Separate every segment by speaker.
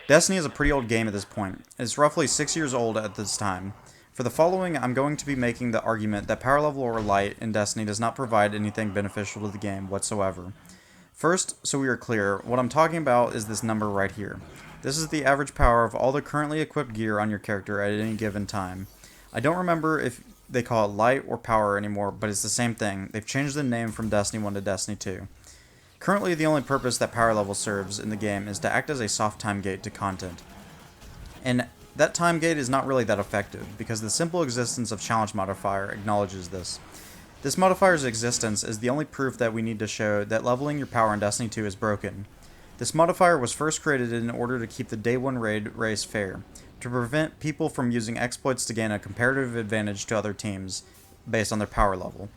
Speaker 1: Destiny is a pretty old game at this point. It's roughly 6 years old at this time. For the following, I'm going to be making the argument that power level or light in Destiny does not provide anything beneficial to the game whatsoever. First, so we are clear, what I'm talking about is this number right here. This is the average power of all the currently equipped gear on your character at any given time. I don't remember if they call it light or power anymore, but it's the same thing. They've changed the name from Destiny 1 to Destiny 2. Currently, the only purpose that power level serves in the game is to act as a soft time gate to content. And that time gate is not really that effective, because the simple existence of challenge modifier acknowledges this. This modifier's existence is the only proof that we need to show that leveling your power in Destiny 2 is broken. This modifier was first created in order to keep the Day 1 raid race fair, to prevent people from using exploits to gain a comparative advantage to other teams based on their power level.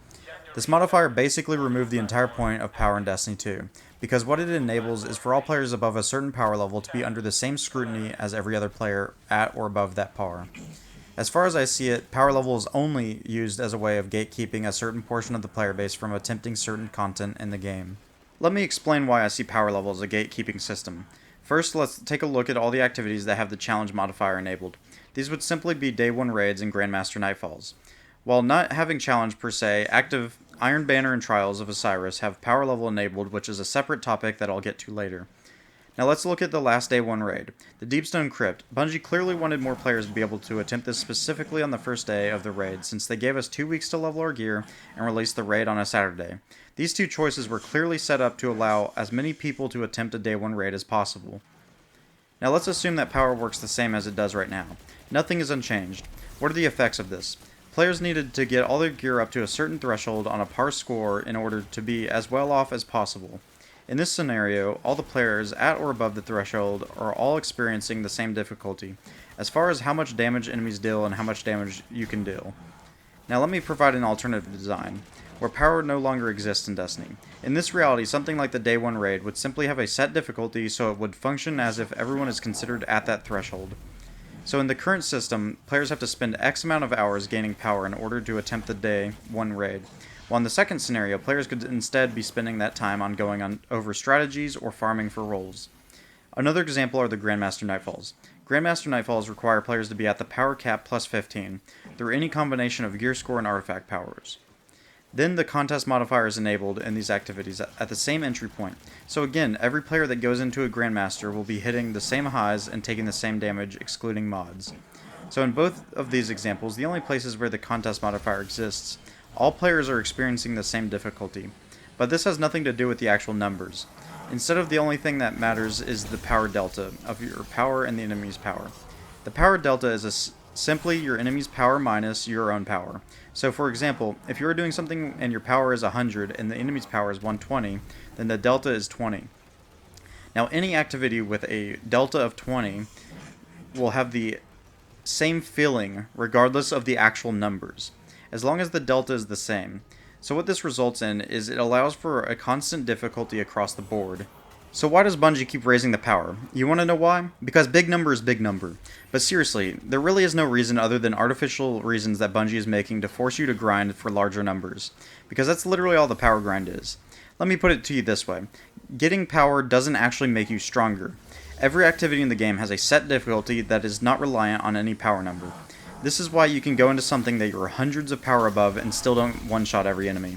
Speaker 1: This modifier basically removed the entire point of power in Destiny 2, because what it enables is for all players above a certain power level to be under the same scrutiny as every other player at or above that power. As far as I see it, power level is only used as a way of gatekeeping a certain portion of the player base from attempting certain content in the game. Let me explain why I see power level as a gatekeeping system. First, let's take a look at all the activities that have the challenge modifier enabled. These would simply be Day 1 raids and Grandmaster Nightfalls. While not having challenge per se, active Iron Banner and Trials of Osiris have power level enabled, which is a separate topic that I'll get to later. Now let's look at the last Day 1 raid, the Deepstone Crypt. Bungie clearly wanted more players to be able to attempt this specifically on the first day of the raid, since they gave us 2 weeks to level our gear and released the raid on a Saturday. These two choices were clearly set up to allow as many people to attempt a Day 1 raid as possible. Now let's assume that power works the same as it does right now. Nothing is unchanged. What are the effects of this? Players needed to get all their gear up to a certain threshold on a par score in order to be as well off as possible. In this scenario, all the players at or above the threshold are all experiencing the same difficulty, as far as how much damage enemies deal and how much damage you can deal. Now let me provide an alternative design, where power no longer exists in Destiny. In this reality, something like the Day 1 raid would simply have a set difficulty so it would function as if everyone is considered at that threshold. So in the current system, players have to spend X amount of hours gaining power in order to attempt the Day 1 raid, while in the second scenario, players could instead be spending that time on going on over strategies or farming for roles. Another example are the Grandmaster Nightfalls. Grandmaster Nightfalls require players to be at the power cap plus 15 through any combination of gear score and artifact powers. Then the contest modifier is enabled in these activities at the same entry point. So again, every player that goes into a Grandmaster will be hitting the same highs and taking the same damage, excluding mods. So in both of these examples, the only places where the contest modifier exists, all players are experiencing the same difficulty. But this has nothing to do with the actual numbers. Instead of the only thing that matters is the power delta of your power and the enemy's power. The power delta is simply your enemy's power minus your own power. So for example, if you're doing something and your power is 100 and the enemy's power is 120, then the delta is 20. Now any activity with a delta of 20 will have the same feeling regardless of the actual numbers, as long as the delta is the same. So what this results in is it allows for a constant difficulty across the board. So why does Bungie keep raising the power? You want to know why? Because big number is big number. But seriously, there really is no reason other than artificial reasons that Bungie is making to force you to grind for larger numbers. Because that's literally all the power grind is. Let me put it to you this way. Getting power doesn't actually make you stronger. Every activity in the game has a set difficulty that is not reliant on any power number. This is why you can go into something that you're hundreds of power above and still don't one-shot every enemy.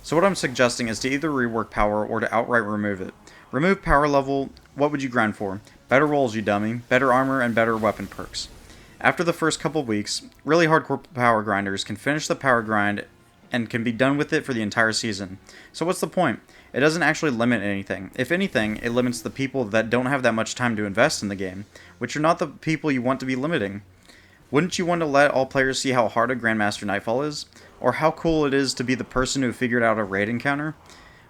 Speaker 1: So what I'm suggesting is to either rework power or to outright remove it. Remove power level, what would you grind for? Better rolls, you dummy, better armor, and better weapon perks. After the first couple weeks, really hardcore power grinders can finish the power grind and can be done with it for the entire season. So what's the point? It doesn't actually limit anything. If anything, it limits the people that don't have that much time to invest in the game, which are not the people you want to be limiting. Wouldn't you want to let all players see how hard a Grandmaster Nightfall is? Or how cool it is to be the person who figured out a raid encounter?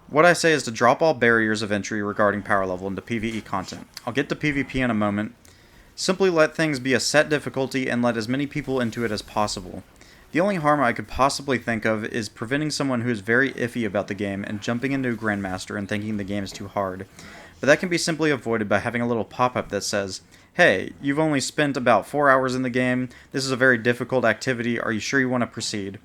Speaker 1: What I say is to drop all barriers of entry regarding power level into PvE content. I'll get to PvP in a moment. Simply let things be a set difficulty and let as many people into it as possible. The only harm I could possibly think of is preventing someone who is very iffy about the game and jumping into Grandmaster and thinking the game is too hard. But that can be simply avoided by having a little pop-up that says, "Hey, you've only spent about 4 hours in the game, this is a very difficult activity, are you sure you want to proceed?"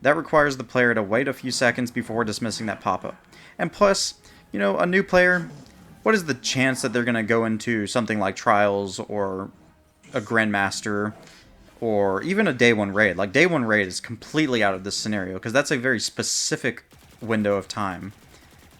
Speaker 1: That requires the player to wait a few seconds before dismissing that pop-up. And plus, a new player, what is the chance that they're going to go into something like Trials or a Grandmaster or even a Day 1 raid? Like, Day 1 raid is completely out of this scenario because that's a very specific window of time.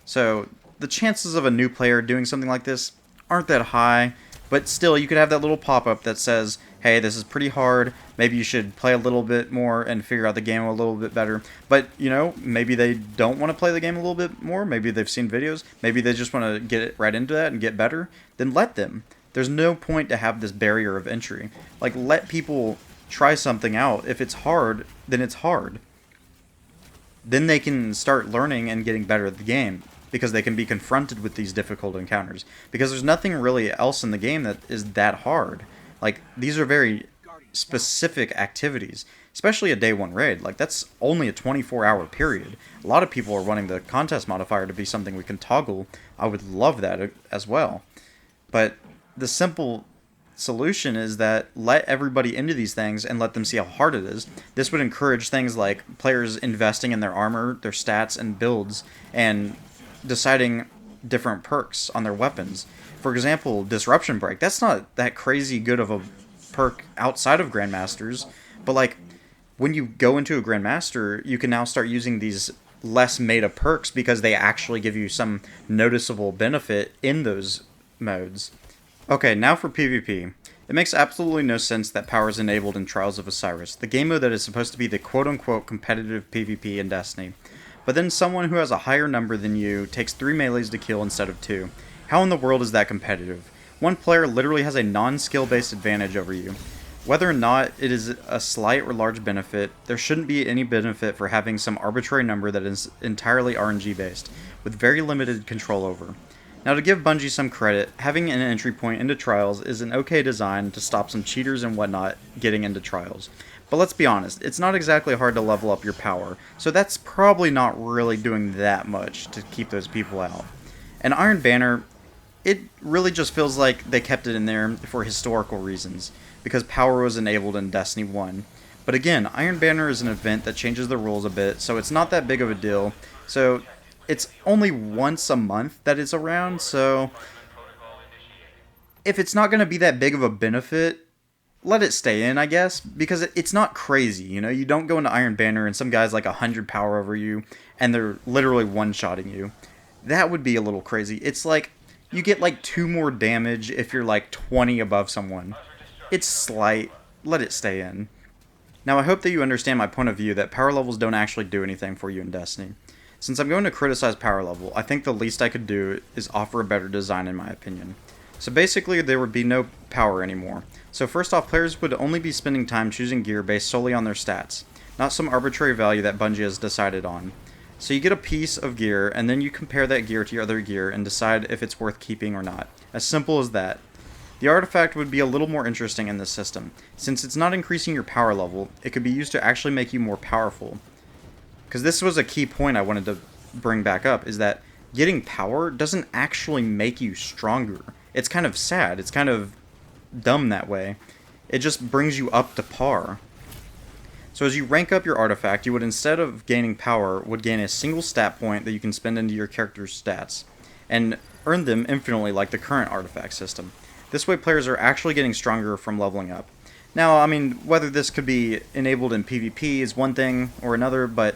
Speaker 1: So the chances of a new player doing something like this aren't that high, but still you could have that little pop-up that says, hey, this is pretty hard, maybe you should play a little bit more and figure out the game a little bit better. But, you know, maybe they don't want to play the game a little bit more, maybe they've seen videos, maybe they just want to get it right into that and get better, then let them. There's no point to have this barrier of entry. Like, let people try something out. If it's hard, then it's hard. Then they can start learning and getting better at the game, because they can be confronted with these difficult encounters. Because there's nothing really else in the game that is that hard. Like, these are very specific activities, especially a Day 1 raid. Like, that's only a 24-hour period. A lot of people are wanting the contest modifier to be something we can toggle. I would love that as well. But the simple solution is that let everybody into these things and let them see how hard it is. This would encourage things like players investing in their armor, their stats, and builds, and deciding different perks on their weapons. For example, Disruption Break. That's not that crazy good of a perk outside of Grandmasters, but like when you go into a Grandmaster, you can now start using these less meta perks because they actually give you some noticeable benefit in those modes. Okay, now for PvP. It makes absolutely no sense that power is enabled in Trials of Osiris, the game mode that is supposed to be the quote-unquote competitive PvP in Destiny. But then someone who has a higher number than you takes 3 melees to kill instead of 2. How in the world is that competitive? One player literally has a non-skill based advantage over you. Whether or not it is a slight or large benefit, there shouldn't be any benefit for having some arbitrary number that is entirely RNG based, with very limited control over. Now, to give Bungie some credit, having an entry point into Trials is an okay design to stop some cheaters and whatnot getting into Trials. But let's be honest, it's not exactly hard to level up your power, so that's probably not really doing that much to keep those people out. And Iron Banner, it really just feels like they kept it in there for historical reasons, because power was enabled in Destiny 1. But again, Iron Banner is an event that changes the rules a bit, so it's not that big of a deal. So it's only once a month that it's around, so if it's not going to be that big of a benefit, let it stay in, I guess, because it's not crazy, you know? You don't go into Iron Banner and some guy's like 100 power over you, and they're literally one-shotting you. That would be a little crazy. It's like, you get like 2 more damage if you're like 20 above someone. It's slight. Let it stay in. Now, I hope that you understand my point of view that power levels don't actually do anything for you in Destiny. Since I'm going to criticize power level, I think the least I could do is offer a better design in my opinion. So basically, there would be no power anymore. So first off, players would only be spending time choosing gear based solely on their stats, not some arbitrary value that Bungie has decided on. So you get a piece of gear, and then you compare that gear to your other gear and decide if it's worth keeping or not. As simple as that. The artifact would be a little more interesting in this system. Since it's not increasing your power level, it could be used to actually make you more powerful. Because this was a key point I wanted to bring back up, is that getting power doesn't actually make you stronger. It's kind of sad. It's kind of dumb that way. It just brings you up to par. So as you rank up your artifact, you would, instead of gaining power, would gain a single stat point that you can spend into your character's stats, and earn them infinitely like the current artifact system. This way players are actually getting stronger from leveling up. Now, I mean, whether this could be enabled in PvP is one thing or another, but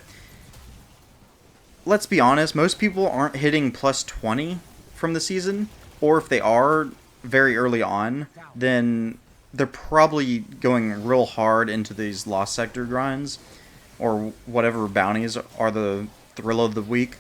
Speaker 1: let's be honest, most people aren't hitting plus 20 from the season, or if they are very early on, then they're probably going real hard into these Lost Sector grinds, or whatever bounties are the thrill of the week.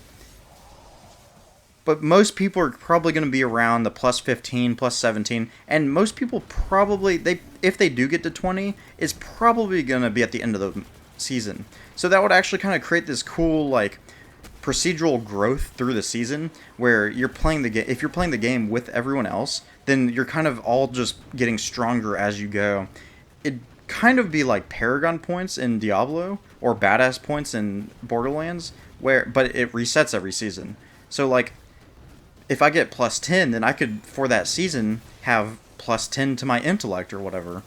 Speaker 1: But most people are probably going to be around the plus 15, plus 17, and most people probably, if they do get to 20, it's probably going to be at the end of the season. So that would actually kind of create this cool, like, procedural growth through the season, where you're playing the game. If you're playing the game with everyone else, then you're kind of all just getting stronger as you go. It'd kind of be like Paragon points in Diablo, or Badass points in Borderlands, but it resets every season. So, like, if I get plus 10, then I could, for that season, have plus 10 to my intellect or whatever.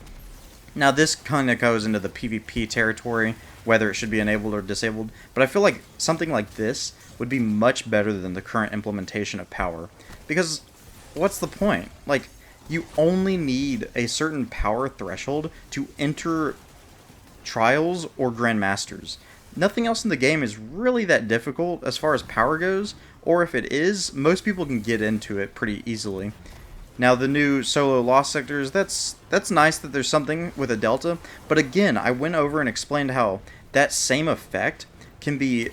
Speaker 1: Now, this kind of goes into the PvP territory, whether it should be enabled or disabled, but I feel like something like this would be much better than the current implementation of power. Because what's the point? Like, you only need a certain power threshold to enter trials or grandmasters. Nothing else in the game is really that difficult as far as power goes, or if it is, most people can get into it pretty easily. Now the new solo lost sectors, that's nice that there's something with a delta, but again, I went over and explained how that same effect can be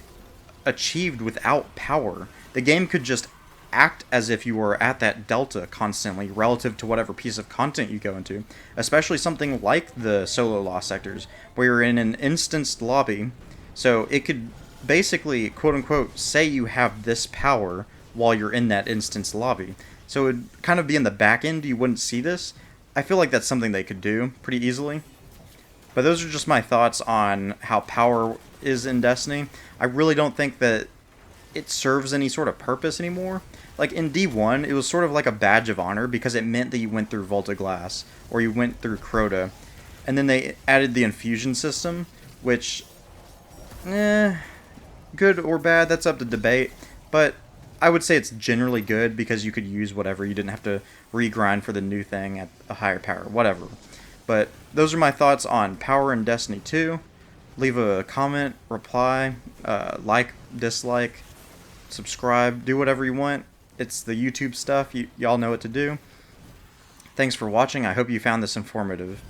Speaker 1: achieved without power. The game could just act as if you were at that delta constantly relative to whatever piece of content you go into, especially something like the solo lost sectors, where you're in an instanced lobby, so it could basically, quote unquote, say you have this power while you're in that instance lobby. So it would kind of be in the back end, you wouldn't see this. I feel like that's something they could do pretty easily. But those are just my thoughts on how power is in Destiny. I really don't think that it serves any sort of purpose anymore. Like in D1, it was sort of like a badge of honor because it meant that you went through Volta Glass or you went through Crota. And then they added the infusion system, which, good or bad, that's up to debate. But I would say it's generally good because you could use whatever. You didn't have to regrind for the new thing at a higher power, whatever. But those are my thoughts on power in Destiny 2. Leave a comment, reply, like, dislike, subscribe, do whatever you want. It's the YouTube stuff. Y'all know what to do. Thanks for watching. I hope you found this informative.